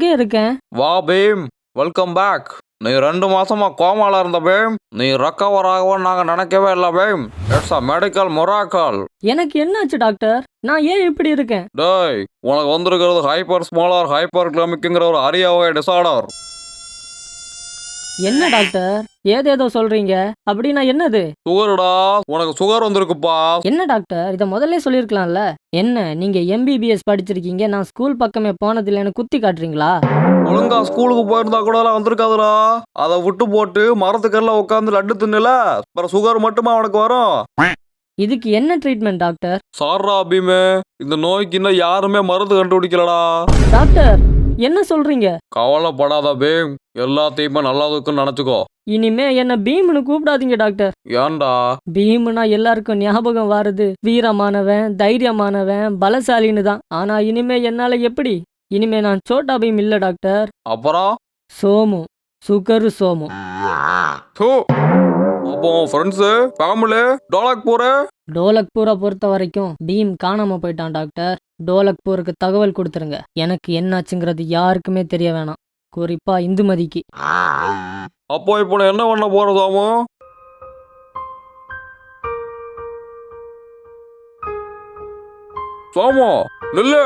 இங்கே இருக்கேன். வா பீம், வெல்கம் பேக். நீ 2 மாசமா கோமால இருந்த பீம். நீ ரெக்கவர் ஆகுவோன்னு நாங்க நினைக்கவே இல்லை Bheem. It's a medical miracle. எனக்கு என்னாச்சு டாக்டர்? நான் ஏன் இப்படி இருக்கேன்? டேய், உனக்கு வந்திருக்கிறது ஹைப்பர் ஸ்மாலர் ஹைப்பர் கிளமிக்குங்கிற ஒரு அரிய வகை டிசார்டர். என்ன டாக்டர் ஏதேதோ சொல்றீங்க? அப்படின்னா என்னது? சுகருடா, உனக்கு சுகர் வந்திருக்குப்பா. என்ன டாக்டர், இதை முதல்ல சொல்லியிருக்கலாம்ல. என்ன நீங்க எம்பிபிஎஸ் படிச்சிருக்கீங்க, நான் ஸ்கூல் பக்கமே போனதில்லைன்னு குத்தி காட்டுறீங்களா? ஒழுங்கா ஸ்கூலுக்கு போயிருந்தா கூட எல்லாம் வந்திருக்காதுடா. அதை விட்டு போட்டு மரத்துக்கெல்லாம் உட்காந்து லட்டு தின்னுல, அப்புறம் சுகர் மட்டுமா அவனுக்கு வரும். இதுக்கு என்ன ட்ரீட்மெண்ட் டாக்டர்? சாரா பீமே, இந்த நோய்க்கு இன்னும் யாருமே மருந்து கண்டுபிடிக்கலடா. டாக்டர் என்ன சொல்றீங்க? கவலைப்படாத பீம், எல்லாத்தையுமே நல்லதுக்குன்னு நினைச்சுக்கோ. இனிமே என்ன பீம்னு கூப்பிடாதீங்க டாக்டர். ஏன்டா? பீம்னா எல்லாருக்கும் ஞாபகம் வாருது வீரமானவன், தைரியமானவன், பலசாலின்னு தான். ஆனா இனிமே என்னால எப்படி? இனிமே நான் சோட்டா பீம் இல்ல டாக்டர். அப்புறம் சோமு, சுகரு சோமு. தூ. அப்போ ஃப்ரெண்ட்ஸு, ஃபேமிலி, டோலக்பூர். டோலக்பூரை பொறுத்த வரைக்கும் பீம் காணாம போயிட்டான் டாக்டர். டோலக்பூருக்கு தகவல் கொடுத்துருங்க. எனக்கு என்னாச்சுங்கிறது யாருக்குமே தெரிய வேணாம், குறிப்பா இந்துமதிக்கு. அப்போ இப்போ நான் என்ன பண்ண போறதாமோ? சோமு, நில்லு.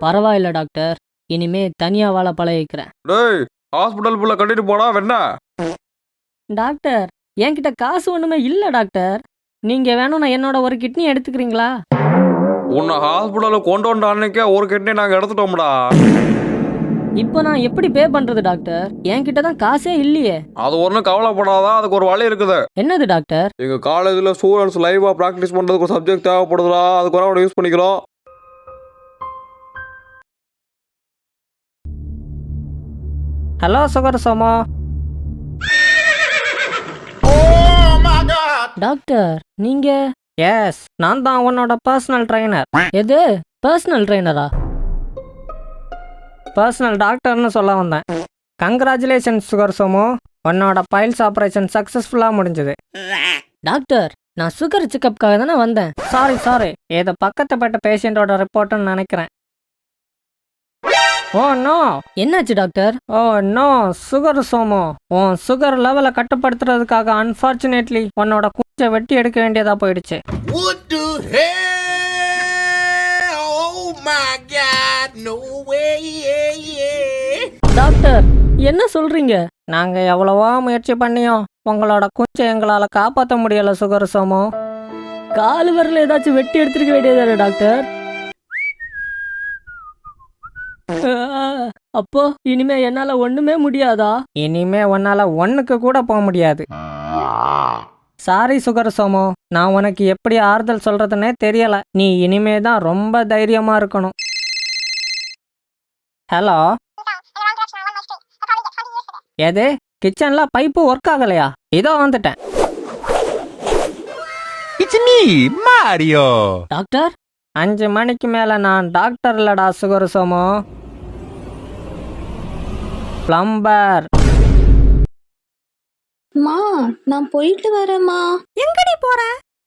பரவாயில்ல டாக்டர், இனிமே தனியா வாழ பழகிக்கிறேன். டேய், ஹாஸ்பிட்டல் புள்ள கட்டிட்டு போடா வெண்ண. டாக்டர் என்கிட்ட காசு ஒண்ணுமே இல்ல டாக்டர். நீங்க வேணும்னா என்னோட ஒரு கிட்னி எடுத்துக்கிறீங்களா? உன்னை ஹாஸ்பிட்டலுக்கு கொண்டு வந்த அன்னைக்கே ஒரு கிட்னி நாங்கள் எடுத்துட்டோம்டா. இப்போ நான் எப்படி பே பண்றது டாக்டர்? என்கிட்ட தான் காசே இல்லையே. அது ஒன்றும் கவலைப்படாதா, அதுக்கு ஒரு வழி இருக்குது. என்னது டாக்டர்? எங்கள் காலேஜில் ஸ்டூடெண்ட்ஸ் லைவாக ப்ராக்டிஸ் பண்ணுறதுக்கு ஒரு சப்ஜெக்ட் தேவைப்படுதுடா. அதுக்கு ஒரு யூஸ் பண்ணிக்கிறோம். ஹலோ சுகர் சோமா. டாக்டர் நீங்க? எஸ், நான் தான் உன்னோட பர்சனல் ட்ரைனர். எது பர்சனல் ட்ரைனரா? பர்சனல் டாக்டர்னு சொல்ல வந்தேன். கங்க்ராச்சுலேஷன்ஸ் சுகர் சோமோ, உன்னோட பைல்ஸ் ஆப்ரேஷன் சக்ஸஸ்ஃபுல்லாக முடிஞ்சது. டாக்டர் நான் சுகர் செக்கப்காக தானே வந்தேன். சாரி, ஏதோ பக்கத்து பட்ட பேஷண்ட்டோட ரிப்போர்ட்டுன்னு நினைக்கிறேன். Oh no. என்னாச்சு டாக்டர்? ஓ நோ சுகர் சோமோ, உன் சுகர் லெவலை கட்டுப்படுத்துறதுக்காக அன்ஃபார்ச்சுனேட்லி உன்னோட குஞ்சை வெட்டி எடுக்க வேண்டியதா போயிடுச்சு. What the hell? Oh my God, no way, yeah. Doctor என்ன சொல்றீங்க? நாங்க எவ்வளவோ முயற்சி பண்ணியோம், உங்களோட குஞ்சை எங்களால காப்பாற்ற முடியல சுகர் சோமோ. கால் விரல் ஏதாச்சும் வெட்டி எடுத்துருக்க வேண்டியதானே டாக்டர்? அப்போ இனிமே என்னால ஒண்ணுமே முடியாதா? இனிமே உன்னால ஒண்ணுக்கு கூட போக முடியாது. சாரி சுகர் சோமோ, நான் உனக்கு எப்படி ஆறுதல் சொல்றதுன்னே தெரியல. நீ இனிமே தான் ரொம்ப தைரியமா இருக்கணும். ஹலோ, எது கிச்சன்ல பைப்பு ஒர்க் ஆகலையா? இதோ வந்துட்டேன். It's me, Mario. டாக்டர் 5 மணிக்கு மேல நான் டாக்டர் இல்லடா சுகர் சோமோ, பிளம்பர். மா நான் போயிட்டு வரேம்மா. எங்கடி போற?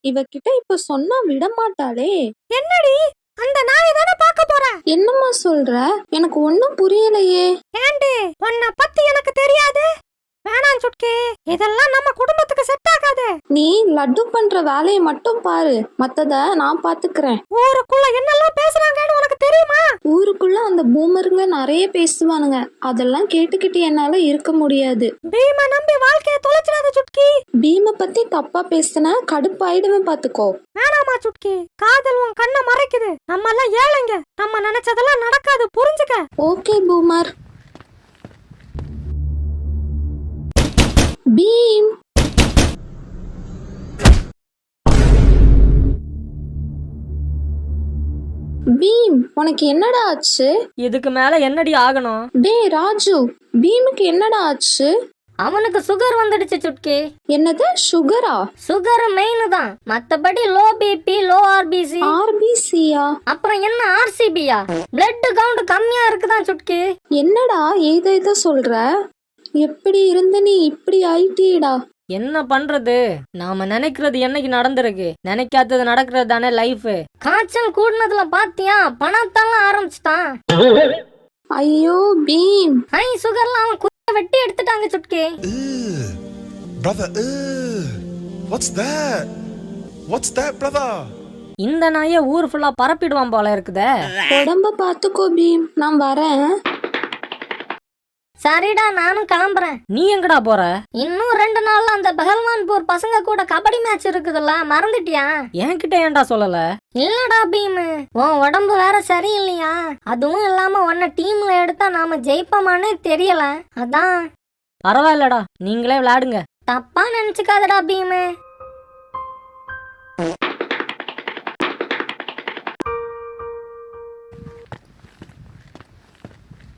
இவகிட்ட இப்ப சொன்னா விட மாட்டாளே. என்னடி அந்த நாயை தானே பார்க்க போற? என்னம்மா சொல்ற? எனக்கு ஒன்னும் புரியலையே. ஏண்டி உன்னை பத்தி எனக்கு தெரியாது? வேணாம் சுட்கி, இதெல்லாம் நம்ம குடும்பத்துக்கு செட் ஆகாது. நீ லட்டு பண்ற வேலையை மட்டும் பாரு, மத்தத நான் பாத்துக்கிறேன். ஊருக்குள்ள என்னெல்லாம் பேசுறாங்கன்னு உனக்கு தெரியுமா? ஊருக்குள்ள அந்த பூமருங்க நிறைய பேசுவானுங்க, அதெல்லாம் கேட்டுக்கிட்டு என்னால இருக்க முடியாது. பீமை நம்பி வாழ்க்கைய தொலைச்சிடாத சுட்கி. பீமை பத்தி தப்பா பேசின கடுப்பாயிடுவேன் பாத்துக்கோ. வேணாமா சுட்கி, காதல் உன் கண்ணை மறைக்குது. நம்ம எல்லாம் ஏழைங்க, நம்ம நினைச்சதெல்லாம் நடக்காது, புரிஞ்சுக்க. Okay boomer. பீம் பீம் உனக்கு என்னடா ஆச்சு? இதுக்கு மேல என்னடி ஆகணும்? டேய் ராஜு, பீமுக்கு என்னடா ஆச்சு? அவனுக்கு சுகர் வந்துடுச்சு சுட்கி. என்னது சுகரா? சுகர் மெயின் தான், மத்தபடி லோ பிபி, லோ ஆர்பிசி. ஆர்பிசியா? அப்புறம் என்ன ஆர்சிபியா? பிளட் கவுண்ட் கம்மியா இருக்குதான் சுட்கி. என்னடா ஏதோ சொல்ற? எப்படி இருந்த நீ இப்படி ஆயிட்டீடா? என்ன பண்றது, நாம நினைக்கிறது என்னைக்கு நடந்திருக்கு, நினைக்காதது நடக்கிறது தானே லைஃப். காய்ச்சல் கூடுனதுல பாத்தியா, பணத்தால ஆரம்பிச்சிட்டான். ஐயோ பீம். ஐ சுகர்லாம் அவன் வெட்டி எடுத்துட்டாங்க Chutki. Ugh. Brother, what's that? What's that, brother? இந்த நாயை ஊர் ஃபுல்லா பரப்பிடுவான் போல இருக்குதே. உடம்ப பாத்துக்கோ பீம், நான் வரேன். சரிடா, நானும் கிளம்புறேன். நீ எங்கடா போற? இன்னும் 2 நாள்ல அந்த பகல்வான்பூர் பசங்க கூட கபடி மேட்ச் இருக்குதுல்ல, மறந்துட்டியா? என்கிட்ட ஏன்டா சொல்லல? இல்லடா பீம், உன் உடம்பு வேற சரியில்லையா? அதுவும் இல்லாம உன்னை டீம்ல எடுத்தா நாம ஜெயிப்போமான்னு தெரியல, அதான். பரவாயில்லடா, நீங்களே விளையாடுங்க. தப்பா நினைச்சுக்காதடா பீம்.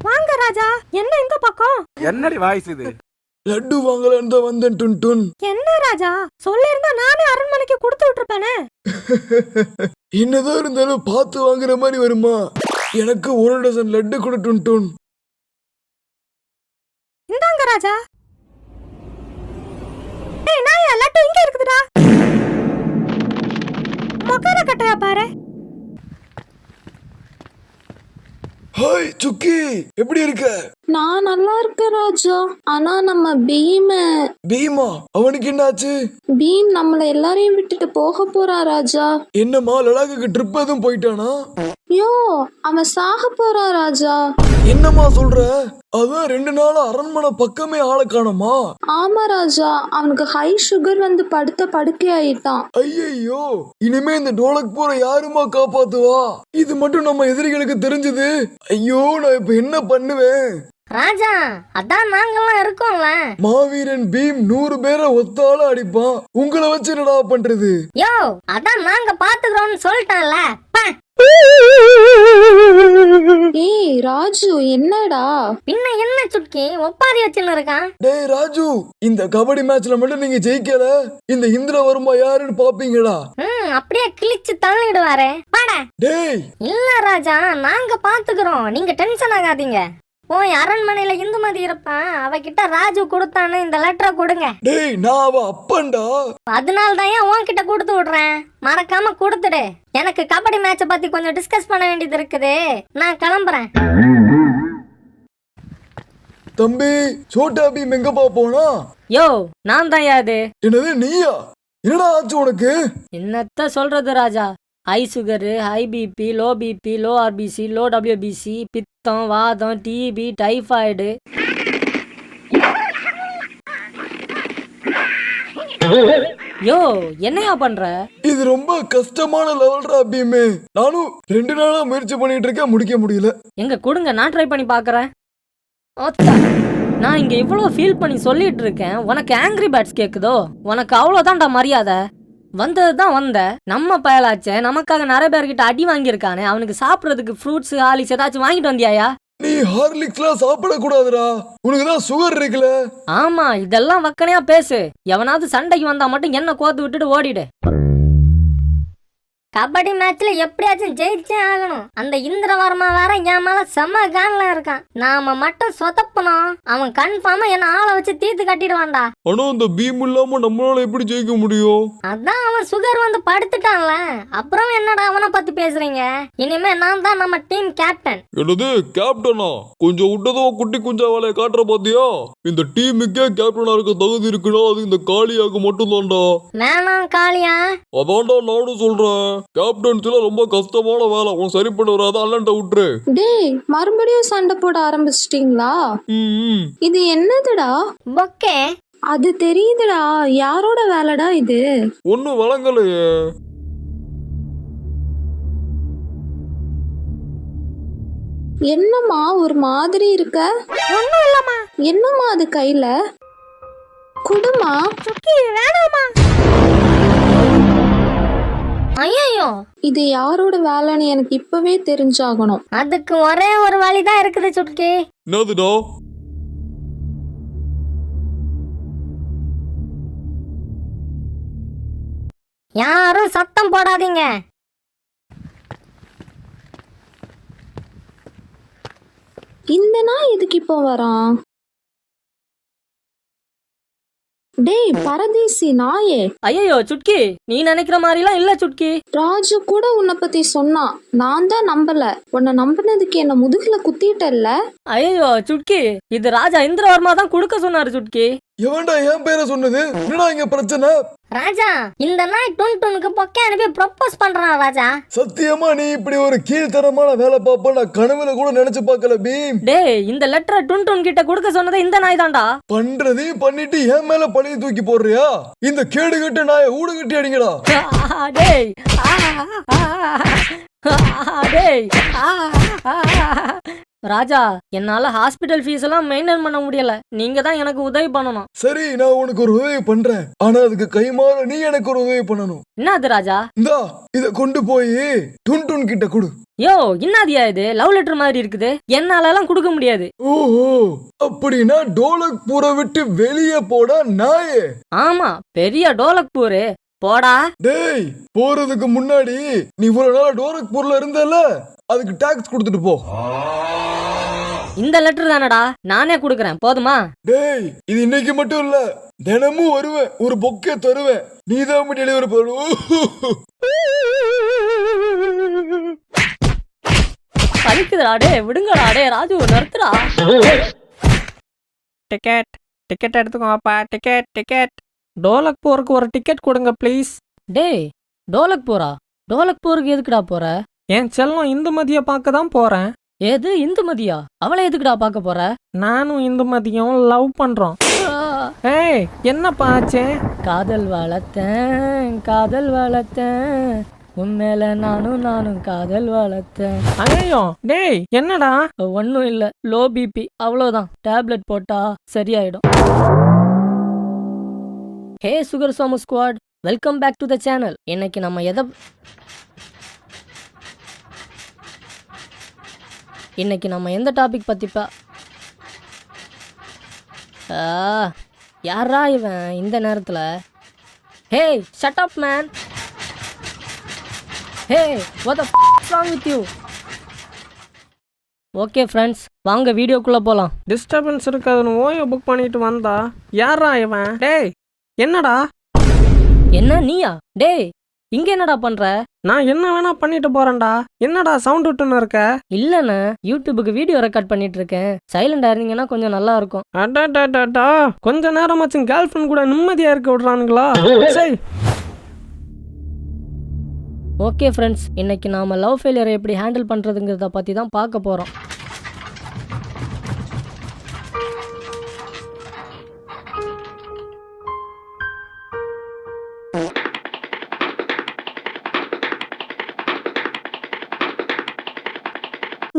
வாங்க ராஜா, என்ன இந்த பக்கம்? என்னடி வாய்ஸ் இது? லட்டு வாங்கலான்னு தான் வந்தேன் டுன் டுன். என்ன ராஜா, சொல்லிருந்தா நானே அரண்மனைக்கு கொடுத்து விட்டுருப்பேனே. என்னதான் இருந்தாலும் பார்த்து வாங்குற மாதிரி வருமா? எனக்கு 1 டசன் லட்டு கொடு டுன் டுன். இந்தாங்க ராஜா. ஏய் நாயா, லட்டு இங்க இருக்குதுடா. மொக்கர கட்டையா பாரு. ஹாய் சுக்கி, எப்படி இருக்க? நான் நல்லா இருக்கேன் ராஜா. ஆனா நம்ம பீமா, அவனுக்கு என்னாச்சு? பீம் நம்மள எல்லாரையும் விட்டுட்டு போக போறான் ராஜா. என்னம்மா, லடாக்குக்கு ட்ரிப் எதுவும் போயிட்டானா? யோ, அவன் சாக போறான் ராஜா. என்னம்மா சொல்ற? அதான் 2 நாளா அரண்மனை பக்கமே ஆள காணோமா? ஆமா ராஜா, அவனுக்கு ஹை சுகர் வந்து படுத்த படுக்கை ஆயிட்டான். ஐயையோ, இனிமே இந்த டோலக்பூரை யாருமா காப்பாத்துவா? இது மட்டும் நம்ம எதிரிகளுக்கு தெரிஞ்சது, ஐயோ நான் இப்ப என்ன பண்ணுவேன்? ராஜா, அதான் நாங்கெல்லாம் இருக்கோம்ல. மாவீரன் பீம் 100 பேரை ஒத்தால அடிப்பான், உங்களை வச்சு என்னடா பண்றது? யோ, அதான் நாங்க பாத்துக்கிறோம்னு சொல்லிட்டேன்ல. ஏய் ராஜு, என்னடா? பின்ன என்ன சுட்கி, ஒப்பாரி வச்சுன்னு இருக்கான். டேய் ராஜு, இந்த கபடி மேட்ச்ல மட்டும் நீங்க ஜெயிக்கல, இந்த இந்திரவர்மா யாருன்னு பாப்பீங்கடா. அப்படியே கிழிச்சு தள்ளிடுவாரே, பாட. டேய் இல்ல ராஜா, நாங்க பாத்துக்கிறோம், நீங்க டென்ஷன் ஆகாதீங்க. போய் அரண்மனையில இந்துமதி இருப்பான், அவகிட்ட ராஜு கொடுத்தான்னு இந்த லெட்டரை கொடுங்க. டேய், நான் அவ அப்பன்டா. அதனால தான் ஏன் உன்கிட்ட கொடுத்து விடுறேன், மறக்காம கொடுத்துடு. எனக்கு கபடி மேட்ச பத்தி கொஞ்சம் டிஸ்கஸ் பண்ண வேண்டியது இருக்குது, நான் கிளம்புறேன். தம்பி, சோட்டா பீம் எங்கப்பா போனா? யோ, நான் தான் யாது. என்னது நீயா? என்னடா ஆச்சு உனக்கு? என்னத்த சொல்றது Raja, high sugar, high BP, low BP, low RBC, low WBC, பித்தம், வாதம், டிபி, டைஃபாய்டு. யோ, என்னையா பண்ற? இது ரொம்ப கஷ்டமான லெவல்ரா பீமே. நானும் 2 நாளா முயற்சி பண்ணிட்டு இருக்கேன், முடிக்க முடியல. எங்க கொடுங்க, நான் ட்ரை பண்ணி பாக்குறேன். நான் இங்க இவ்வளவு ஃபீல் பண்ணி சொல்லிட்டு இருக்கேன், உனக்கு ஆங்கிரி பேர்ட்ஸ் கேக்குதோ? உனக்கு அவ்வளவுதான்டா மரியாதை. வந்ததுதான் வந்த, நம்ம பயலாச்சே, நமக்காக நிறைய பேர்கிட்ட அடி வாங்கியிருக்கானே, அவனுக்கு சாப்பிடறதுக்கு ஃப்ரூட்ஸ், ஹாலிஸ் ஏதாச்சும் வாங்கிட்டு வந்தியாயா? நீ ஹார்லிக்ஸ்லாம் சாப்பிட கூடாதுடா, உனக்கு தான் சுகர் இருக்குல்ல. ஆமா, இதெல்லாம் வக்கனையா பேசு. எவனாவது சண்டைக்கு வந்தா மட்டும் என்ன கோத்து விட்டுட்டு ஓடிடு. கபடி மேட்ச்ல எப்படியாச்சும் ஜெயிச்சே ஆகணும். அந்த இந்திரவர்மா வேற என் மேல செம்ம கான்ல இருக்கான். நாம மட்டும் சொதப்பணும், அவன் கன்ஃபார்மா என்ன ஆளை வச்சு தீர்த்து கட்டிடுவான்டா. ஆனா அந்த பீம் இல்லாம நம்மளால எப்படி ஜெயிக்க முடியும்? அதான் அவன் சுகர் வந்து படுத்துட்டான்ல, அப்புறம் என்னடா அவனை பத்தி பேசுறீங்க? இனிமே நான் தான் நம்ம டீம் கேப்டன். என்னது கேப்டனா? கொஞ்சம் விட்டதும் குட்டி குஞ்சா வேலையை காட்டுற பாத்தியா? இந்த டீமுக்கே கேப்டனா இருக்க தகுதி இருக்குன்னா அது இந்த காளியாக்கு மட்டும் தான்டா. வேணாம் காளியா. அதான்டா நானும் சொல்றேன், கேப்டன்ஸ்ல ரொம்ப கஷ்டமான வேலை, உன் சரி பண்ண வராத, அண்ணன்ட்ட விட்டுரு. டேய், மறுபடியும் சண்டை போட ஆரம்பிச்சிட்டீங்களா? இது என்னதுடா? பொக்கே. அது தெரியுதுடா, யாரோட வேலைடா இது? ஒன்னும் வழங்கலையே. என்னம்மா ஒரு மாதிரி இருக்க? ஒண்ணும் இல்லம்மா. என்னம்மா அது கையில? குடுமா. சுக்கி, வேணாமா. ஐயோ, இது யாரோட வேலைன்னு எனக்கு இப்பவே தெரிஞ்சாகணும். அதுக்கு ஒரே ஒரு வழிதான் இருக்குது சுட்கி. என்னதுடா? யாரும் சத்தம் போடாதீங்க. இந்த நாய் எதுக்கு இப்போ வரான்? டேய் பரதேசி நாயே, ஐயோ சுட்கி, நீ நினைக்கிற மாதிரிலாம் இல்ல சுட்கி. ராஜு கூட உன்னை பத்தி சொன்னான். நான் தான் நம்பல. உன்னை நம்பினதுக்கு என்ன முதுகுல குத்திட்டல்ல. ஐயோ சுட்கி, இது ராஜா இந்திரவர்மா தான் கொடுக்க சொன்னாரு சுட்கி. எவன்டா என் பேரை சொன்னது? என்னடா இங்க பிரச்சனை? ராஜா, இந்த நாய் டுன்னுக்கு பொக்கே அனுப்பி ப்ரொப்போஸ் பண்றான் ராஜா. சத்தியமா நீ இப்படி ஒரு கீழ்த்தரமான வேலை பார்ப்ப நான் கனவுல கூட நினைச்சு பார்க்கல பீம். டேய், இந்த லெட்டரை டுன் கிட்ட கொடுக்க சொன்னது இந்த நாய் தான்டா. பண்றதையும் பண்ணிட்டு என் மேல பழிய தூக்கி போடுறியா? இந்த கேடு கட்டு நாயை ஊடு கட்டி அடிங்கடா. டேய் டேய் ராஜா, என்னால ஹாஸ்பிட்டல் ஃபீஸ் எல்லாம் மெயின்டைன் பண்ண முடியல. நீங்க தான் எனக்கு உதவி பண்ணணும். சரி, நான் உனக்கு ஒரு உதவி பண்றேன். ஆனா அதுக்கு கைமாற நீ எனக்கு ஒரு உதவி பண்ணணும். என்னது ராஜா? இந்தா இத கொண்டு போய் டுன் கிட்ட கொடு. யோ, என்னதியா இது? லவ் லெட்டர் மாதிரி இருக்குது. என்னால எல்லாம் கொடுக்க முடியாது. ஓஹோ, அப்படின்னா டோலக்பூரை விட்டு வெளியே போடா நாயே. ஆமா, பெரிய டோலக்பூரு போடா. டேய், போறதுக்கு முன்னாடி நீ இவ்வளவு நாளா டோலக்பூர்ல இருந்தல, அதுக்கு டாக்ஸ் கொடுத்துட்டு போ. இந்த லெட்டர் தானடா, நானே கொடுக்கறேன், போதுமா? டேய், இது இன்னைக்கு மட்டும் இல்ல, தினமும் வருவேன், ஒரு பொக்கே தருவேன். நீதான் டெலிவரி பண்ணணும். பறிக்குதுடா. டே விடுங்கடா. டே ராஜு, நிறுத்துடா. டிக்கெட் எடுத்துக்கோப்பா. டிக்கெட். டோலக்பூருக்கு ஒரு டிக்கெட் கொடுங்க ப்ளீஸ். டேய், டோலக்பூரா? டோலக்பூருக்கு எதுக்குடா போற? என் செல்லம் இந்துமதியை பார்க்க தான் போறேன். எது இந்துமதியா? அவளை எதுக்குடா பார்க்க போற? நானும் இந்துமதியும் லவ் பண்றோம். ஏய், என்னப்பா ஆச்சு? காதல் வளர்த்தேன் உண்மையில நானும் காதல் வளர்த்தேன். ஐயோ, டேய் என்னடா? ஒன்னும் இல்ல, லோ பிபி, அவ்வளோதான். டேப்லெட் போட்டா சரியாயிடும். Hey sugar Somu squad, welcome back to the channel. இன்னைக்கு நம்ம எந்த டாபிக் பத்தி யாரா இவன் இந்த நேரத்துல? Hey shut up man. Hey what the is wrong with you? Okay friends, வாங்க வீடியோக்குள்ள போலாம். டிஸ்டர்பன்ஸ் இருக்காதுன்னு ஓயோ புக் பண்ணிட்டு வந்தா யாரா இவன்? டேய் என்னடா? என்ன நீயா? டேய், இங்க என்னடா பண்ற? நான் என்ன வேணா பண்ணிட்டு போறேன்டா. என்னடா சவுண்ட் விட்டுன்னு இருக்க? இல்லண்ணா, யூடியூபுக்கு வீடியோ ரெக்கார்ட் பண்ணிட்டு இருக்கேன். சைலண்டா இருந்தீங்கன்னா கொஞ்சம் நல்லா இருக்கும். அடடடடா, கொஞ்ச நேரமாச்சும் கேர்ள் ஃப்ரெண்ட் கூட நிம்மதியா இருக்க விடுறானுங்களா? சரி. ஓகே ஃப்ரெண்ட்ஸ், இன்னைக்கு நாம லவ் ஃபெயிலியரை எப்படி ஹேண்டில் பண்றதுங்கிறத பத்தி தான் பார்க்க போறோம்.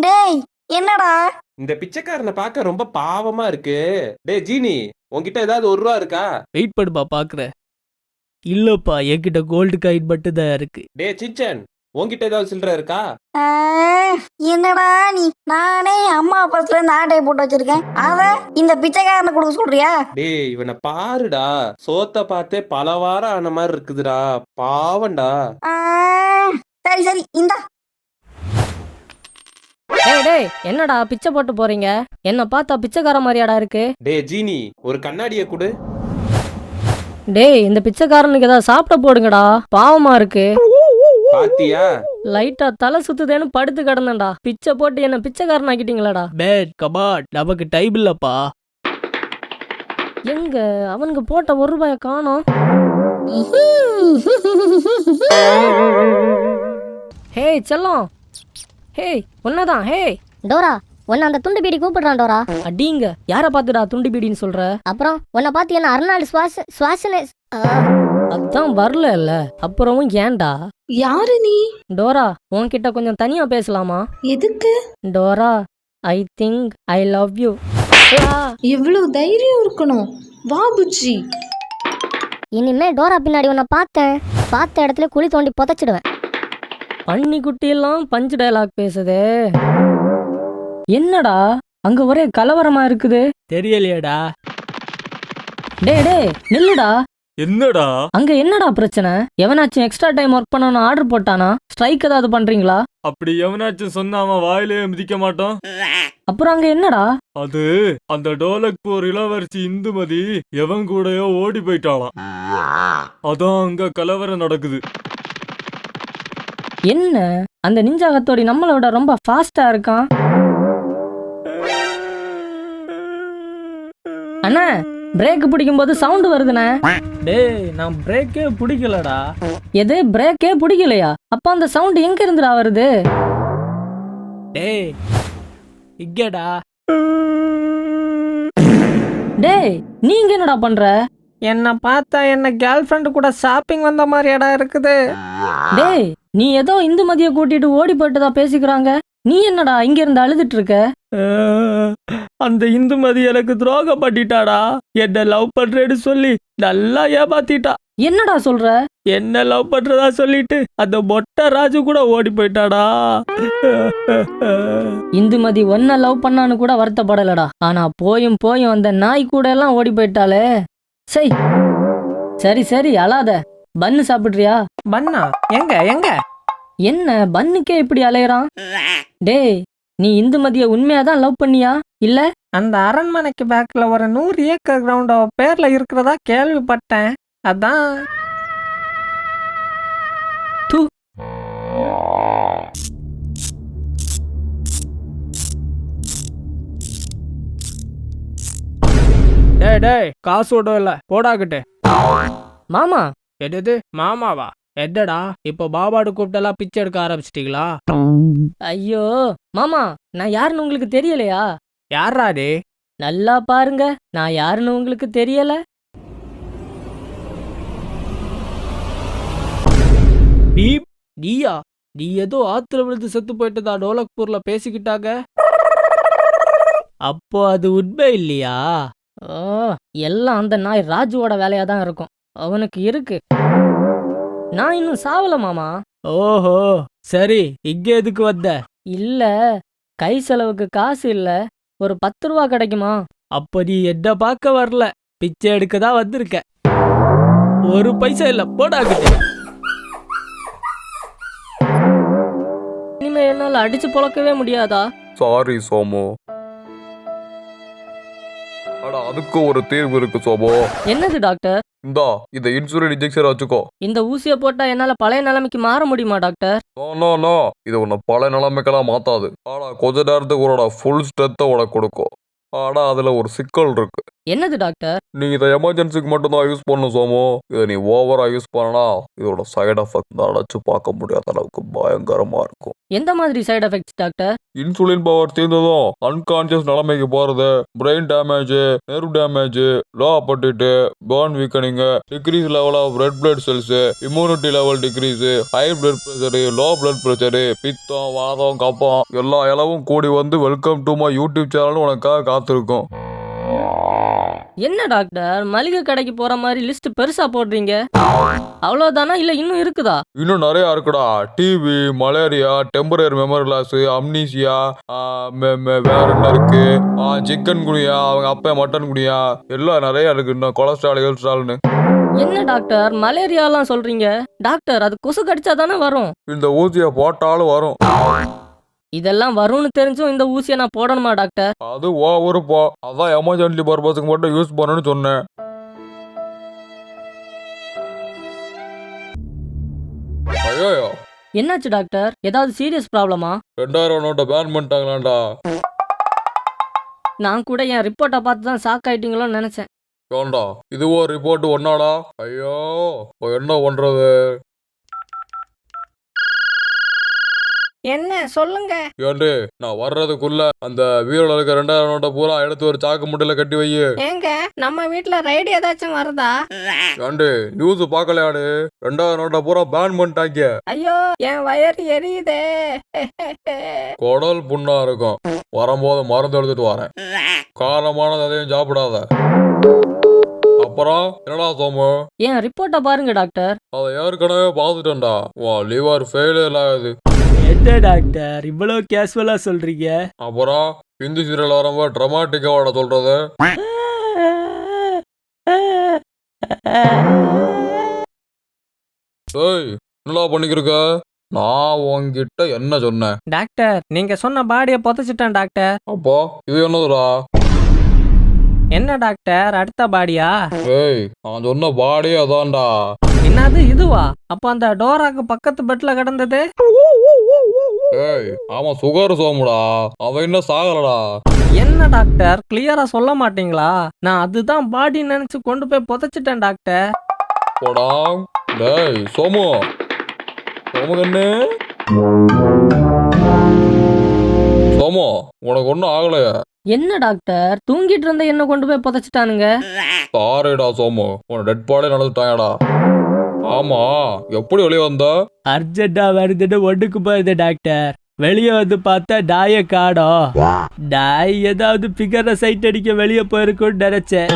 டேய் என்னடா? இந்த பிச்சைக்காரனை பார்க்க ரொம்ப பாவமா இருக்கு. டேய் ஜீனி, உன்கிட்ட ஏதாவது ₹1 இருக்கா? வெயிட் பண்ணுப்பா, பாக்குறேன். இல்லப்பா, என்கிட்ட கோல்டு காயின் மட்டும் தான் இருக்கு. டேய் சிச்சன், உன்கிட்ட ஏதாவது சில்லறை இருக்கா? ஆ, என்னடா நீ? நானே அம்மா பஸ்ல இருந்து ஆட்டையை போட்டு வச்சிருக்கேன். அத இந்த பிச்சைக்காரனை கொடுக்க சொல்றியா? டேய் இவனை பாருடா, சோத்த பார்த்தே பல வாரம் ஆன மாதிரி இருக்குதுடா, பாவண்டா. ஆ, சரி இந்தா. டேய் என்னடா பிச்சை போட்டு போறீங்க? என்ன பார்த்தா பிச்சைக்கார மாதிரியாடா இருக்கு? டேய் ஜீனி, ஒரு கண்ணாடியை கொடு. டேய், இந்த பிச்சைக்காரனுக்கு ஏதாவது சாப்பிட போடுங்கடா, பாவமா இருக்கு. பாத்தியா? லைட்டா தலை சுத்துதேன்னு படுத்து கிடந்தேன்டா. பிச்சை போட்டு என்ன பிச்சைக்காரன் ஆக்கிட்டீங்களாடா. பேட் கபாட், நமக்கு டைம் இல்லப்பா. எங்க அவனுக்கு போட்ட ₹1 காணோம். ஹே செல்லம், ஹே ஒன்னதான். ஹே டோரா, உன்னை அந்த துண்டு பீடி கூப்பிடுறான் டோரா. அடிங்க, யார பாத்துடா துண்டி பீடின்னு சொல்ற? அப்புறம் உன்னை பார்த்து என்ன அர்னால்டு சுவாசனே அதான் வரல இல்ல, அப்புறமும் ஏன்டா? யாரு நீ? டோரா, உன்கிட்ட கொஞ்சம் தனியா பேசலாமா? எதுக்கு? Dora, I think I love you. எவ்வளவு தைரியம் இருக்கணும். வா புஜ்ஜி. இனிமே டோரா பின்னாடி உன்னை பார்த்த இடத்துல குழி தோண்டி புதைச்சிடுவேன். பன்னி குட்டியெல்லாம் பஞ்சு டயலாக் பேசுதே. என்னடா அங்க ஒரே கலவரமா இருக்குது? தெரியலையேடா. டே நில்லுடா. என்னடா அங்க என்னடா பிரச்சனை? எவனாச்சும் எக்ஸ்ட்ரா டைம் ஒர்க் பண்ணணும் ஆர்டர் போட்டானா? ஸ்ட்ரைக் ஏதாவது பண்றீங்களா? அப்படி எவனாச்சும் சொன்னா அவன் வாயிலே மிதிக்க மாட்டான். அப்புறம் அங்க என்னடா? அது அந்த டோலக்பூர் இளவரசி இந்துமதி எவன் கூடயோ ஓடி போயிட்டாளாம். அதான் அங்க கலவரம் நடக்குது. என்ன அந்த நிஞ்சா ஹத்தோடி நம்மளோட ரொம்ப ஃபாஸ்டா இருக்கான். அண்ணா பிரேக் பிடிக்கும் போது சவுண்ட் வருதுண்ணே. டேய் நான் பிரேக்கே பிடிக்கலடா. எது பிரேக்கே பிடிக்கலையா? அப்ப அந்த சவுண்ட் எங்க இருந்துடா வருது? டேய் இங்கடா. டேய் நீங்க என்னடா பண்ற? என்ன பார்த்தா என்ன கேர்ள் ஃப்ரெண்டு கூட ஷாப்பிங் வந்த மாதிரி இடம் இருக்குது. டேய் நீ ஏதோ இந்துமதிய கூட்டிட்டு ஓடி போயிட்டதா பேசிக்கிறாங்க. நீ என்னடா இங்க இருந்து அழுதுட்டு இருக்க? அந்த இந்துமதி எனக்கு துரோகம் பண்ணிட்டாடா. என்ன லவ் பண்றேன்னு சொல்லி நல்லா ஏமாத்திட்டா. என்னடா சொல்ற? என்ன லவ் பண்றதா சொல்லிட்டு அந்த மொட்டை ராஜு கூட ஓடி போயிட்டாடா. இந்துமதி ஒன்ன லவ் பண்ணான்னு கூட வருத்தப்படலடா. ஆனா போயும் போயும் அந்த நாய் கூட எல்லாம் ஓடி போயிட்டாளே. சரி சரி அழாத. பன்னு சாப்பிட்றியா? பண்ணா எங்க எங்க? என்ன பன்னுக்கே இப்படி அலையறான்? டேய் நீ இந்துமதிய உண்மையாதான் லவ் பண்ணியா இல்ல? அந்த அரண்மனைக்கு பேக்ல ஒரு 100 ஏக்கர் கிரவுண்ட் அவ பேர்ல இருக்கிறதா கேள்விப்பட்டேன். அதான். டேய் டேய் காசு விடும் இல்ல போடாக்கிட்டு. மாமா எது மாமாவா? எடடா இப்போ பாபாடு கூப்பிட்டெல்லாம் பிச்சை எடுக்க ஆரம்பிச்சிட்டீங்களா? ஐயோ மாமா நான் யாருன்னு உங்களுக்கு தெரியலையா? யாரா டே? நல்லா பாருங்க நான் யாருன்னு உங்களுக்கு தெரியல. பீப் நீயா? நீ ஏதோ ஆத்துல விழுந்து செத்து போயிட்டதா டோலக்பூர்ல பேசிக்கிட்டாங்க. அப்போ அது உண்மை இல்லையா? ஓ எல்லாம் அந்த நாய் ராஜுவோட வேலையா தான் இருக்கும். அவனுக்கு இருக்கு. நான் இன்னும் சாவல மாமா. ஓஹோ சரி இங்க எதுக்கு வந்த? இல்ல கை செலவுக்கு காசு இல்ல. ஒரு 10 ரூபா கிடைக்குமா? அப்ப நீ என்ன பார்க்க வரல, பிச்சை எடுக்க தான் வந்திருக்க. ஒரு பைசா இல்ல போடாக்கிட்டு. இனிமே என்னால அடிச்சு பொழக்கவே முடியாதா? சாரி சோமு. அட அதுக்கு ஒரு தீர்வு இருக்கு சோமு. என்னது டாக்டர்? இந்தா இந்த இன்சுலின் இன்ஜெக்ஷன் வச்சுக்கோ. இந்த ஊசியை போட்டா என்னால பழைய நிலைமைக்கு மாற முடியுமா டாக்டர்? நோ இது உன்னை பல நிலைமைக்கெல்லாம் மாத்தாது. ஆனா கொஞ்ச நேரத்துக்கு உன்னோட ஃபுல் ஸ்ட்ரென்த்தை உனக்கு கொடுக்கும். ஆனா அதுல ஒரு சிக்கல் இருக்கு. என்னது டாக்டர்? நீ இதை எமர்ஜென்சிக்கு மட்டும் தான் யூஸ் பண்ணணும் சோமு. இதை நீ ஓவரா யூஸ் பண்ணனா இதோட சைடு எஃபெக்ட் அடைச்சு பார்க்க முடியாத அளவுக்கு பயங்கரமா இருக்கும். எந்த மாதிரி side effects doctor? Insulin power தீர்ந்ததும் அன்கான்சியஸ் நிலைமைக்கு போறது, brain damage, nerve damage, low appetite, bone weakening, decrease level of red blood cells, immunity level decrease, high blood pressure, low blood pressure, பித்தம், வாதம், கப்பம் எல்லா இளவும் கூடி வந்து welcome to my YouTube channel உனக்காக காத்திருக்கும். என்ன டாக்டர் மளிகை கடைக்கு போற மாதிரி லிஸ்ட் பெருசா போடுறீங்க? அவ்வளவுதானா இல்ல இன்னும் இருக்குதா? இன்னும் நிறைய இருக்குடா. TB, malaria, temporary memory loss, amnesia, வேற என்ன இருக்கு, சிக்கன் குனியா, அவங்க அப்பா மட்டன் குனியா எல்லாம் நிறைய இருக்கு. இன்னும் கொலஸ்ட்ரால்னு. என்ன டாக்டர் மலேரியாலாம் சொல்றீங்க? டாக்டர் அது கொசு கடிச்சா தானே வரும். இந்த ஊசியை போட்டாலும் வரும். இதெல்லாம் வரும்னு தெரிஞ்சும் இந்த ஊசியை நான் போடணுமா டாக்டர்? அது ஊருப்போ. அதான் எமர்ஜென்சி பர்பஸ்க்கு மட்டும் யூஸ் பண்ணணும்னு சொன்னேன். ஐயோ என்னாச்சு டாக்டர்? ஏதாவது சீரியஸ் ப்ராப்ளமா? 2000 நோட்டை பேன் பண்ணிட்டாங்களாண்டா. நான் கூட என் ரிப்போர்ட்டை பார்த்து தான் ஷாக் ஆயிட்டீங்களோன்னு நினைச்சேன். ஏண்டா இதுவோ ரிப்போர்ட் ஒன்னாடா? ஐயோ என்ன பண்றது? என்ன சொல்லுங்க. ஏண்டே நான் வர்றதுக்குள்ள அந்த வீரோல இருக்க 2000 நோட்டை பூரா எடுத்து ஒரு சாக்கு முட்டையில கட்டி வை. ஏங்க நம்ம வீட்ல ரைடு ஏதாச்சும் வருதா? ஏண்டே நியூஸ் பாக்கலையாடு? 2000 நோட்டை பூரா பேன் பண்ணிட்டாங்க. ஐயோ என் வயிறு எரியுதே. குடல் புண்ணா இருக்கும். வரும்போது மருந்து எடுத்துட்டு வரேன். காரமானது அதையும் சாப்பிடாத. அப்புறம் என்னடா சோமு? என் ரிப்போர்ட்டை பாருங்க டாக்டர். அதை ஏற்கனவே பார்த்துட்டேன்டா. வா லிவர் ஃபெயிலியர் ஆகுது. என்ன டாக்டர் இவ்வளோ கேஷுவலா சொல்றீங்க? அப்புறம் ஹிந்தி சீரியல் வரும்போது ட்ரமாட்டிக்காவோட சொல்றது. ஏய் என்னடா பண்ணிக்கிருக்க? நான் உன்கிட்ட என்ன சொன்னேன்? டாக்டர் நீங்க சொன்ன பாடியை புதைச்சிட்டேன் டாக்டர். அப்போ இது என்னதுடா? என்ன டாக்டர் அடுத்த பாடியா? ஏய் நான் சொன்ன பாடியே அதான்டா. என்னது இதுவா? அப்போ அந்த டோராக்கு பக்கத்து பெட்ல கிடந்தது? ஏய் அவன் சுகர் சோமுடா, அவன் இன்னும் சாகலடா. என்ன டாக்டர் கிளியரா சொல்ல மாட்டீங்களா? நான் அதுதான் பாடி நினைச்சு கொண்டு போய் புதைச்சிட்டேன் டாக்டர். போடா. டேய் சோமு, சோமு கண்ணு, சோமு உனக்கு ஒன்றும் ஆகலையே? என்ன டாக்டர் தூங்கிட்டு இருந்த என்ன கொண்டு போய் புதைச்சிட்டானுங்க? சாரிடா சோமு, உன டெட் பாடே நடந்துட்டாயடா. ஆமா, எப்படி வெளியே வந்த? அர்ஜென்டா வருதுன்னு ஒண்ணுக்கு போயிருது டாக்டர். வெளியே வந்து பார்த்தா டாய காணோம். டாய் ஏதாவது பிகரை சைட் அடிக்க வெளியே போயிருக்கும்னு நினைச்சேன்.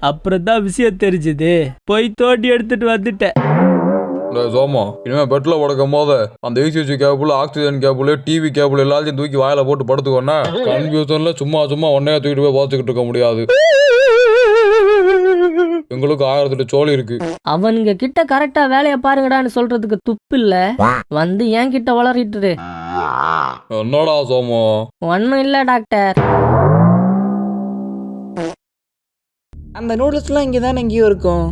அப்புறம் தான் விஷயம் தெரிஞ்சுது. போய் தோண்டி எடுத்துட்டு வந்துட்டேன். டேய் சோமு, இனிமே பெட்ல படுக்கும் போது அந்த ECG cable, oxygen cable, TV cable எல்லாத்தையும் தூக்கி வாயில போட்டு படுத்துக்கோன்னா கன்ஃபியூஷன்ல சும்மா ஒன்னையா தூக்கிட்டு போய் பார்த்துக்கிட்டு இருக்க முடியாது. எங்களுக்கு 1008 சோழி இருக்கு. அவனுங்க கிட்ட கரெக்டா வேலையை பாருங்கடான்னு சொல்றதுக்கு துப்பு இல்ல. வந்து என் கிட்ட வளரிட்டு. என்னடா சோமு? ஒன்னும் இல்ல டாக்டர். அந்த நூடுல்ஸ்லாம் இங்கே தானே எங்கேயோ இருக்கும்.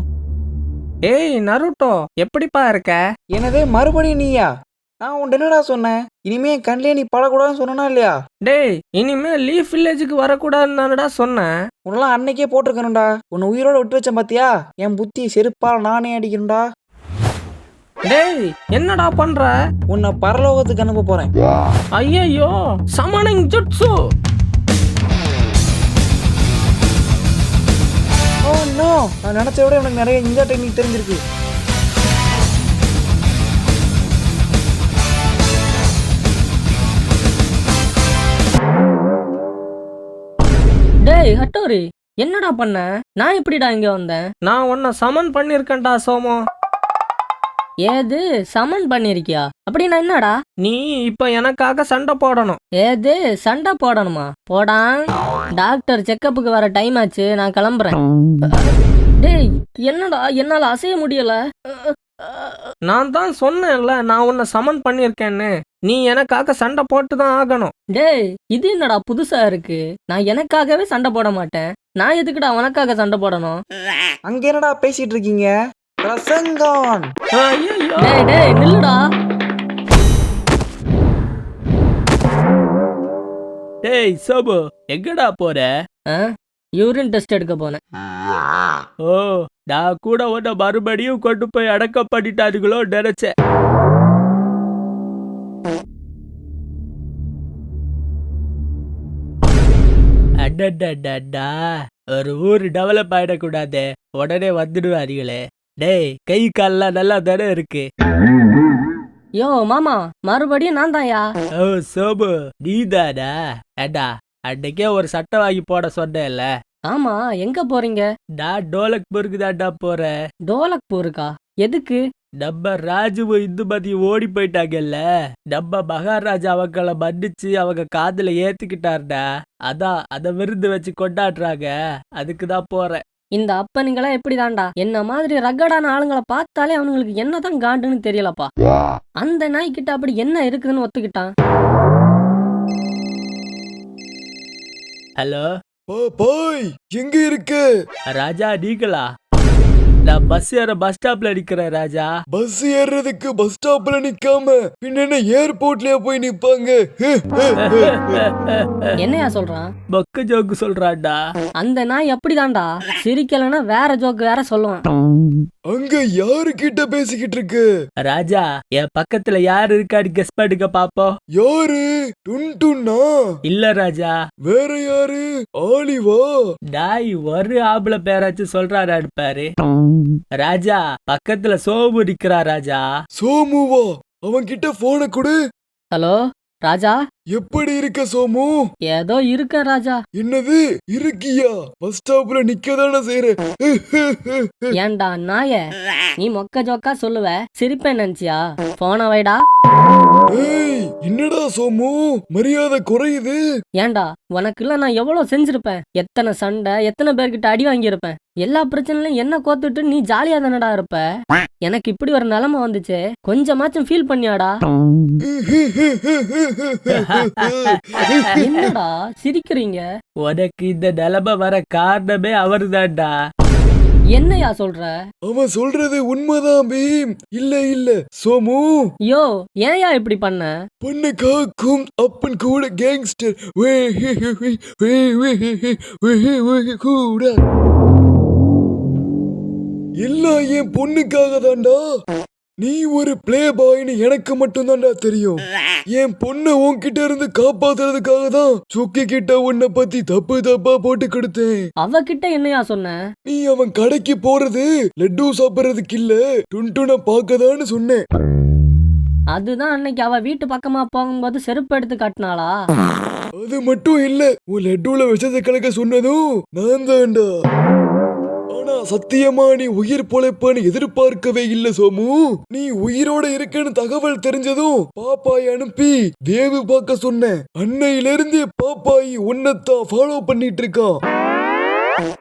ஏய் நருட்டோ எப்படிப்பா இருக்க? எனவே மறுபடியும் நீயா? நான் உன்ட்ட என்னடா சொன்னேன்? இனிமே என் கண்ணிலே நீ படக்கூடாதுன்னு சொன்னா இல்லையா? டேய் இனிமே லீஃப் வில்லேஜுக்கு வரக்கூடாதுன்னு சொன்னேன். உன்னெல்லாம் அன்னைக்கே போட்டிருக்கணும்டா. உன்னை உயிரோட விட்டு வச்சேன் பாத்தியா? என் புத்தி செருப்பால் நானே அடிக்கணும்டா. டேய் என்னடா பண்ற? உன்னை பரலோகத்துக்கு அனுப்ப போறேன். ஐயோ சமனிங் ஜுட்சு. ஓ நோ, நான் நினைச்ச விட எனக்கு நிறைய இந்த டெக்னிக் தெரிஞ்சிருக்கு. டேய் ஹட்டோரி என்னடா பண்ண? நான் எப்படிடா இங்க வந்தேன்? நான் உன்னை சமன் பண்ணிருக்கேன்டா சோமோ. ஏது சமன் பண்ணிருக்கியா? அப்படின்னா என்னடா? நீ இப்ப எனக்காக சண்டை போடணும். ஏது சண்டை போடணுமா? போடா. டாக்டர் செக்கப்புக்கு வர டைம் ஆச்சு, நான் கிளம்புறேன். டேய் என்னடா என்னால அசைய முடியல. நான் தான் சொன்னேன்ல நான் உன்னை சமன் பண்ணிருக்கேன்னு. நீ எனக்காக சண்டை போட்டு தான் ஆகணும். டேய் இது என்னடா புதுசா இருக்கு? நான் எனக்காகவே சண்டை போட மாட்டேன். நான் எதுக்குடா உனக்காக சண்டை போடணும்? அங்க என்னடா பேசிட்டு இருக்கீங்க? ரசங்கான். டேய் டேய் நில்லுடா. டேய் சோபு எங்கடா போற? யூரின் டெஸ்ட் எடுக்க போனேன். ஓ நான் கூட உன்னை மறுபடியும் கொண்டு போய் அடக்கம் பண்ணிட்டாருங்களோ நினைச்சேன். அடடடடா, ஒரு ஊர் டெவலப் ஆயிடக்கூடாது, உடனே வந்துடுவாருங்களே. டேய் கை கால்லாம் நல்லா தானே இருக்கு. யோ மாமா மறுபடியும் நான் தான்யா. ஓ சோபு நீதானா? ஏண்டா அன்னைக்கே ஒரு சட்டை வாங்கி போட சொன்னேன்ல. ஆமா எங்க போறீங்க? நான் டோலக்பூருக்கு தான்டா போறேன். டோலக்பூருக்கா? எதுக்கு? நம்ம ராஜுவும் இந்துமதி ஓடி போயிட்டாங்கல்ல, நம்ம மகாராஜா அவங்கள மன்னிச்சு அவங்க காதுல ஏத்துக்கிட்டாருடா. அதான் அத விருந்து வச்சு கொண்டாடுறாங்க, அதுக்குதான் போறேன். இந்த அப்பனுங்களா எப்படிதான்டா என்ன மாதிரி ரகடான ஆளுங்களை பார்த்தாலே அவனுங்களுக்கு என்னதான் காண்டுன்னு தெரியலப்பா. அந்த நாய்கிட்ட அப்படி என்ன இருக்குதுன்னு ஒத்துக்கிட்டான். ஹலோ பாய், எங்க இருக்கு? ராஜா நீங்களா? நான் பஸ் ஏற பஸ் ஸ்டாப்ல நிக்கிறேன் ராஜா. பஸ் ஏறுறதுக்கு பஸ் ஸ்டாப்ல நிக்காம பின்ன ஏர்போர்ட்லயே போய் நிப்பாங்க. என்னையா சொல்றான்? பக்க ஜோக்கு சொல்றான்டா. அந்த நாய் அப்படிதான்டா, சிரிக்கலன்னா வேற ஜோக்கு வேற சொல்லுவான். அங்க யாரு கிட்ட பேசிக்கிட்டு இருக்கு? ராஜா என் பக்கத்துல யாரு இருக்கான்னு கெஸ் பண்ணுங்க பாப்போம். யாரு? டுன்டுன்னா? இல்ல ராஜா. வேற யாரு? ஆலிவா? நாய் ஒரு ஆம்பளை பேராச்சும் சொல்றாரு பாரு. ராஜா பக்கத்துல சோமு நிக்கிறா ராஜா. சோமுவா? அவன் கிட்ட போனை கொடு. ஹலோ ராஜா. எப்படி இருக்க சோமு? ஏதோ இருக்க ராஜா. என்னது இருக்கியா? பஸ் ஸ்டாப்ல நிக்கதானே செய்ற. ஏண்டா நாய, நீ மொக்க ஜோக்கா சொல்லுவ, சிரிப்பேன் நினைச்சியா? போன வைடா. ஏய் என்னடா சோமு மரியாதை குறையுது. ஏன்டா உனக்குள்ள நான் எவ்வளவு செஞ்சிருப்பேன், எத்தனை சண்டை, எத்தனை பேர்கிட்ட அடி வாங்கியிருப்பேன். எல்லா பிரச்சனையும் என்ன கோத்துட்டு நீ ஜாலியா தானடா இருப்ப. எனக்கு இப்படி ஒரு நிலைமை வந்துச்சு, கொஞ்சமாச்சும் ஃபீல் பண்ணியாடா? என்னடா சிரிக்கிறீங்க? உனக்கு இந்த நிலைமை வர காரணமே அவர்தான்டா. என்னையா சொல்ற? அவன் சொல்றது உண்மைதான் பீம். இல்ல சோமு யோ ஏன்யா இப்படி பண்ண? பொண்ணு காக்கும் அப்பன் கூட கேங்ஸ்டர் கூட எல்லாம் என் பொண்ணுக்காக தான்டா. நீ ஒரு பிளே பாய்னு எனக்கு மட்டும் தான்டா தெரியும். என் பொண்ணை உன்கிட்ட இருந்து காப்பாத்துறதுக்காக தான் சுக்கி கிட்ட உன்னை பத்தி தப்பா போட்டு கொடுத்தேன். அவகிட்ட என்னையா சொன்ன? நீ அவன் கடைக்கு போறது லட்டு சாப்பிடுறதுக்கு இல்ல, டுன்டுன பாக்கதான்னு சொன்னேன். அதுதான் அன்னைக்கு அவ வீட்டு பக்கமா போகும்போது செருப்பு எடுத்து காட்டினாளா? அது மட்டும் இல்ல, உன் லட்டுல விஷத்தை கலக்க சொன்னதும் நான் தான்டா. ஆனா சத்தியமா நீ உயிர் பொழைப்பான்னு எதிர்பார்க்கவே இல்ல சோமு. நீ உயிரோட இருக்கன்னு தகவல் தெரிஞ்சதும் பாப்பாய் அனுப்பி தேவு பார்க்க சொன்ன. அன்னையில இருந்து பாப்பாய் உன்னைத்தான் ஃபாலோ பண்ணிட்டு இருக்கான்.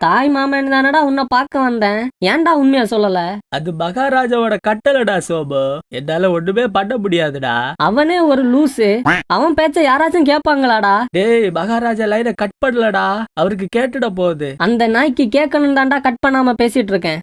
தாய் மாமன் தானடா உன்னை பார்க்க வந்தேன், ஏன்டா உண்மையா சொல்லல? அது மகாராஜாவோட கட்டளடா சோபு, என்னால ஒண்ணுமே பண்ண முடியாதுடா. அவனே ஒரு லூசு, அவன் பேச்ச யாராச்சும் கேட்பாங்களாடா? டேய் மகாராஜா லைனை கட் பண்ணலடா, அவருக்கு கேட்டுட போகுது. அந்த நாய்க்கு கேட்கணும் தான்டா கட் பண்ணாம பேசிட்டு இருக்கேன்.